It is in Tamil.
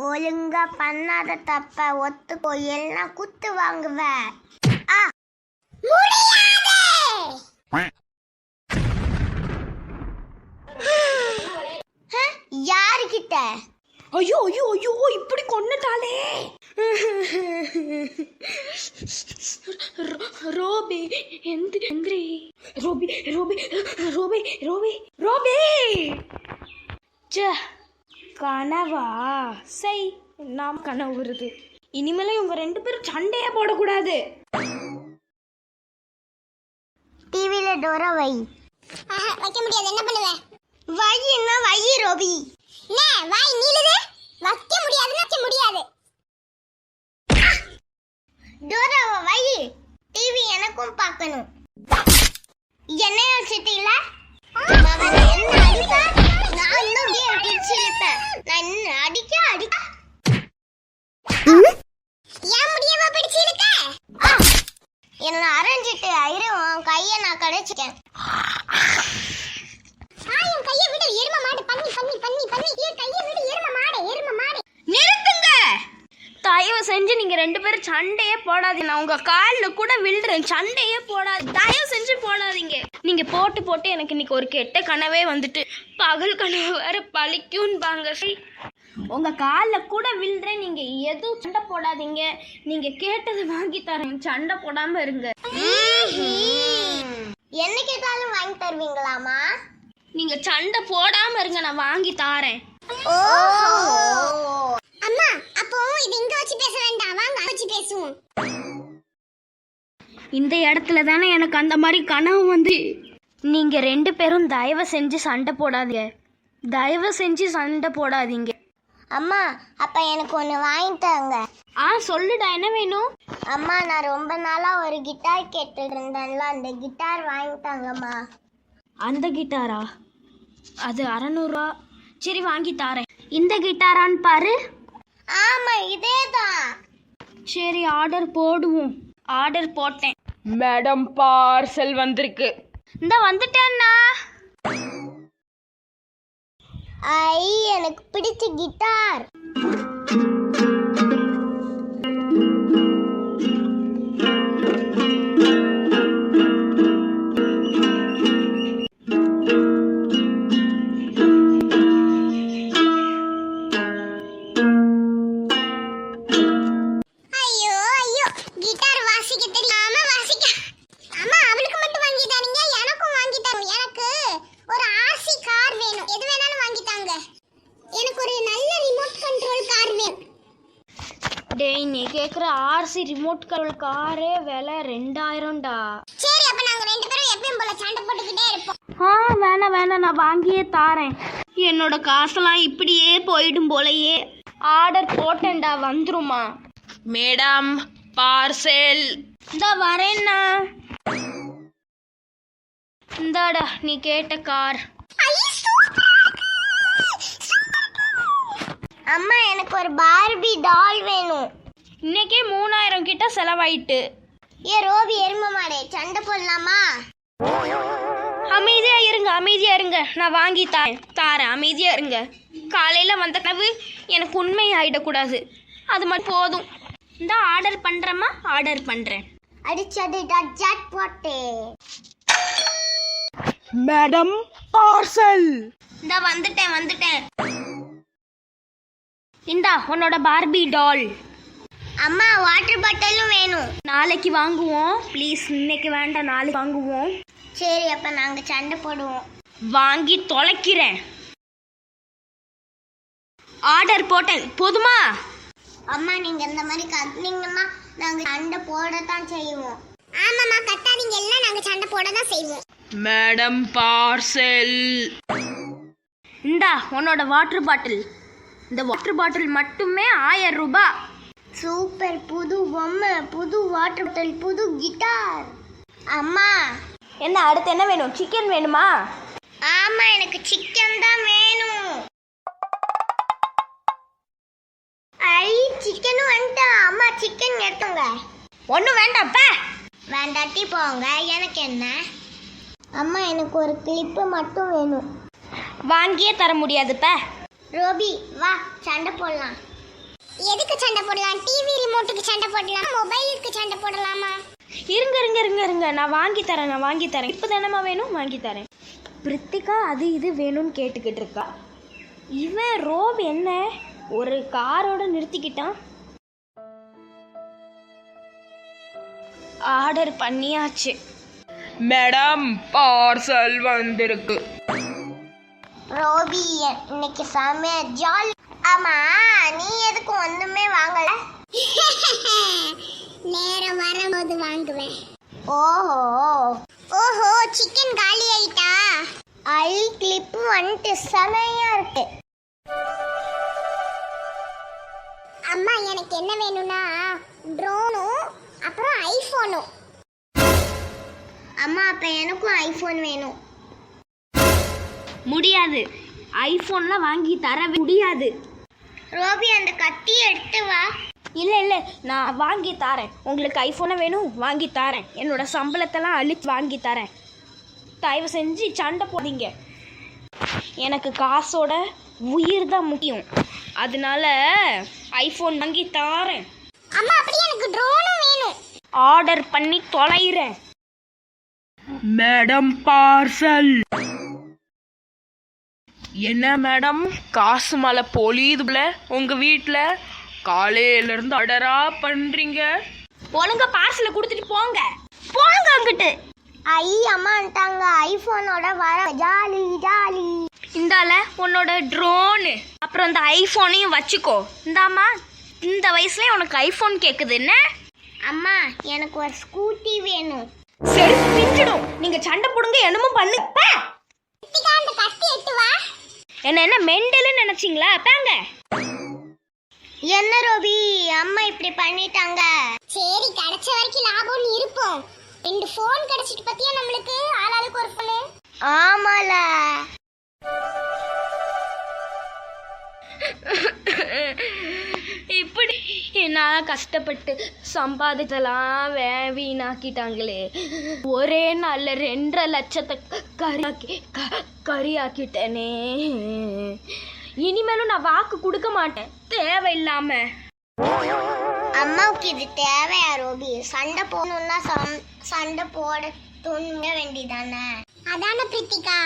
ஒழுங்கா பண்ணாத தப்ப ஒத்துக்கோ, இல்லைன்னா குத்து வாங்குவ. யாருக்கிட்ட? ஐயோ ஐயோ ஐயோ, இப்படி கொன்னுட்டாளே. ரோபி எந்திரி. ரோபி ரோபி ரோபி ரோபி ரோபி. கனவா? சை, நாம் கனவு வருது. இனிமேல இவங்க 2 பேரும் சண்டையே போடக்கூடாது. டிவில டோரா வை. வைக்க முடியாது, என்ன பண்ணுவ? வைன்னா வை ரோபி. வாய் நீளுது, வைக்க முடியாது, வைக்க முடியாது. டோராவை வை, டிவி எனக்கும் பார்க்கணும். என்ன யோசிச்சிட்டீங்களா? என்ன அரைஞ்சிட்டு உன் கைய நான் கடைச்சிட்டேன். என் கைய விட, எரும மாடு. பண்ணி பண்ணி பண்ணி பண்ணி என் கைய விட, எரும மாடு எரும மாடு. நிறுத்துங்க. தயவு செஞ்சு நீங்க 2 பேரும் சண்டையே போடாதீங்க. நான் உங்க காலில் கூட விழுறேன். சண்டையே போடாது, தயவு செஞ்சு போடாதீங்க. நீங்க போட்டு போட்டு எனக்கு இன்னைக்கு ஒரு கெட்ட கனவே வந்துட்டு, பகல் கனவு வேற பழிக்கும்பாங்க. உங்க காலில் கூட விழுறேன். நீங்க எதுவும் சண்டை போடாதீங்க. நீங்க கேட்டது வாங்கி தரேன், சண்டை போடாம இருங்க. என்ன கேட்டாலும் வாங்கி தருவீங்களாமா? நீங்க சண்டை போடாம இருங்க, நான் வாங்கி தாரேன். அம்மா, அப்போ இது இங்க வச்சு பேச வேண்டாம், வாங்க வச்சு பேசுவோம். இந்த இடத்துல தானே எனக்கு அந்த மாதிரி கனவு வந்து. நீங்க 2 பேரும் தயவு செஞ்சு சண்டை போடாதீங்க. தயவு செஞ்சு சண்டை போடாதீங்க. அம்மா, அப்ப எனக்கு ஒன்று வாங்கி தாங்க. சொல்லுடா, என்ன வேணும்? அம்மா, நான் ரொம்ப நாளா ஒரு கிட்டார் கேட்டுட்டு இருந்தேன்ல, அந்த கிட்டார் வாங்கி தாங்கம்மா. அந்த கிட்டாரா? அது 600 ரூபா. சரி, வாங்கி தாரேன். இந்த கிட்டாரான்னு பாரு. ஆமா, இதேதான். சரி, ஆர்டர் போடுவோம். ஆர்டர் போட்டேன். மேடம், பார்சல் வந்திருக்கு. இந்த வந்துட்டேன்னா. எனக்கு பிடிச்ச கிட்டார். டேய், நீ கேக்குற ஆர்சி ரிமோட் கண்ட்ரோல் காரே விலை 2000டா. சரி, அப்ப நாங்க 2 பேரும் எப்பவும் போல சண்டை போட்டுக்கிட்டே இருப்போம். வேணாம், நான் வாங்கியே தாரேன். என்னோட காசெல்லாம் இப்படியே போயிடும் போலயே. ஆர்டர் போட்டேன்டா, வந்துருமா? Madam, parcel. இந்த வரேன்னா. இந்தாடா நீ கேட்ட கார். அம்மா, எனக்கு ஒரு பார்பி டால் வேணும். இன்னைக்கே 3000 கிட்ட செலவாயிட்டு. ரோபி எரும மாடே, சண்டை போடலாமா? அமைதியா இருங்க, நான் வாங்கி தாரேன். அமைதியா இருங்க. காலையில வந்த கனவு எனக்கு உண்மை ஆயிடக்கூடாது, அது மட்டும் போதும். இந்த ஆர்டர் பண்றேம்மா, ஆர்டர் பண்றேன். அடிச்சது ஜாக் பாட்டே. Madam, parcel. இந்த வந்துட்டேன். இந்தா உன்னோட பார்பி டால். அம்மா, வாட்டர் பாட்டிலும் வேணும். நாளைக்கு வாங்குவோம் ப்ளீஸ், இன்னைக்கு வேண்டாம், நாளைக்கு வாங்குவோம். சரி, அப்ப நாங்க சண்டை போடுவோம். வாங்கி தொலைக்கிறேன். ஆர்டர் போட்டேன், போதுமா? அம்மா, நீங்க இந்த மாதிரி கத்துனீங்கன்னா நாங்க சண்டை போடத்தான் செய்வோம். ஆமாம்மா, கத்தாதீங்க, எல்லாம் நாங்க சண்டை போடத்தான் செய்வோம். Madam, parcel. இந்தா உன்னோட வாட்டர் பாட்டில். இந்த வாட்டர் பாட்டில் மட்டுமே 1000 ரூபாய். சூப்பர், புது பொம்மை, புது வாட்டர் பாட்டில், புது கிட்டார். அம்மா, என்ன அடுத்து என்ன வேணும்? சிக்கன் வேணுமா? ஆமா, எனக்கு சிக்கன் தான் வேணும். சிக்கனும் வந்துட்டா. அம்மா, சிக்கன் எடுத்துங்க. ஒன்றும் வேண்டாம், வேண்டாட்டி போங்க, எனக்கு என்ன. அம்மா, எனக்கு ஒரு கிளிப்பு மட்டும் வேணும். வாங்கியே தர முடியாதுப்ப. ரோபி, வா சண்டை போடலாம். எதுக்கு சண்டை போடலாம்? டிவி ரிமோட்டுக்கு சண்டை போடலாம், மொபைலுக்கு சண்டை போடலாமா? இருங்க நான் வாங்கி தரேன் இப்போ தானம்மா வேணும், வாங்கி தரேன். பிரித்திகா அது இது வேணும்னு கேட்டுக்கிட்டு இருக்கா. இவன் ரோப் என்ன ஒரு காரோட நிறுத்திக்கிட்டான். ஆர்டர் பண்ணியாச்சு மேடம், பார்சல் வந்திருக்கு. ரோபி இன்னைக்கு செம்ம ஜாலி. ஆமா, நீ எதுக்கு ஒண்ணுமே வாங்கல? நேரம் வரும்போது வாங்குவேன். ஓஹோ சிக்கன் காலி ஆயிட்டா? ஐ கிளிப் வந்துட்டு செமையா இருக்கு. அம்மா எனக்கு என்ன வேணும்னா ட்ரோனும் அப்புறம் ஐபோனும். அம்மா அப்ப எனக்கும் ஐபோன் வேணும். முடியாது, ஐஃபோன்லாம் வாங்கி தர முடியாது. ரோபி அந்த கத்தி எடுத்து வா. இல்லை நான் வாங்கி தரேன். உங்களுக்கு ஐஃபோனை வேணும், வாங்கி தரேன். என்னோட சம்பளத்தெல்லாம் அழித்து வாங்கி தரேன். தயவு செஞ்சு சண்டை போடுங்க. எனக்கு காசோட உயிர் தான் முக்கியம். அதனால ஐஃபோன் வாங்கி தரேன். அம்மா அப்படியே எனக்கு ட்ரோனும் வேணும். ஆர்டர் பண்ணி தொலைகிறேன். Madam, parcel. என்ன மேடம், காசு மழை பொழியுதுல உங்க வீட்டுல? காலையில இருந்து அடரா பண்றீங்க. ஒழுங்கா பார்சலை கொடுத்துட்டு போங்க அங்கிட்டு. அம்மாட்டாங்க ஐபோனோட வர ஜாலி. இந்தால உன்னோட ட்ரோனு, அப்புறம் இந்த ஐஃபோனையும் வச்சுக்கோ. இந்தாம்மா, இந்த வயசுல உனக்கு ஐஃபோன் கேக்குது என்ன? அம்மா எனக்கு ஒரு ஸ்கூட்டி வேணும். சரி பிஞ்சிடும். நீங்க சண்டை போடுங்க, என்னமோ பண்ணு. அந்த கத்தி எடுத்து வா. என்ன மெண்டல்னு நினைச்சீங்களா? பாங்க. என்ன ரோபி, அம்மா இப்படி பண்ணிட்டாங்க. சரி, கிடைச்ச வரைக்கும் லாபம்னு இருப்போம். 2 போன் கிடைச்சிட்டு பத்தியா நம்மளுக்கு? ஆளாளுக்கு ஒரு போன். ஆமால. இப்படி நான் கஷ்டப்பட்டு சம்பாதிச்சலாம் வீணாக்கிட்டாங்களே. ஒரே நாள்ல 2.5 லட்சத்தை கரியாக்கிட்டேனே. இனிமேலும் நான் வாக்கு கொடுக்க மாட்டேன் தேவையில்லாம. அம்மாவுக்கு இது தேவையா ரோபி? சண்டை போடணும்னா சண்டை போட தூங்க வேண்டியதானே? அதான பிரித்திகா.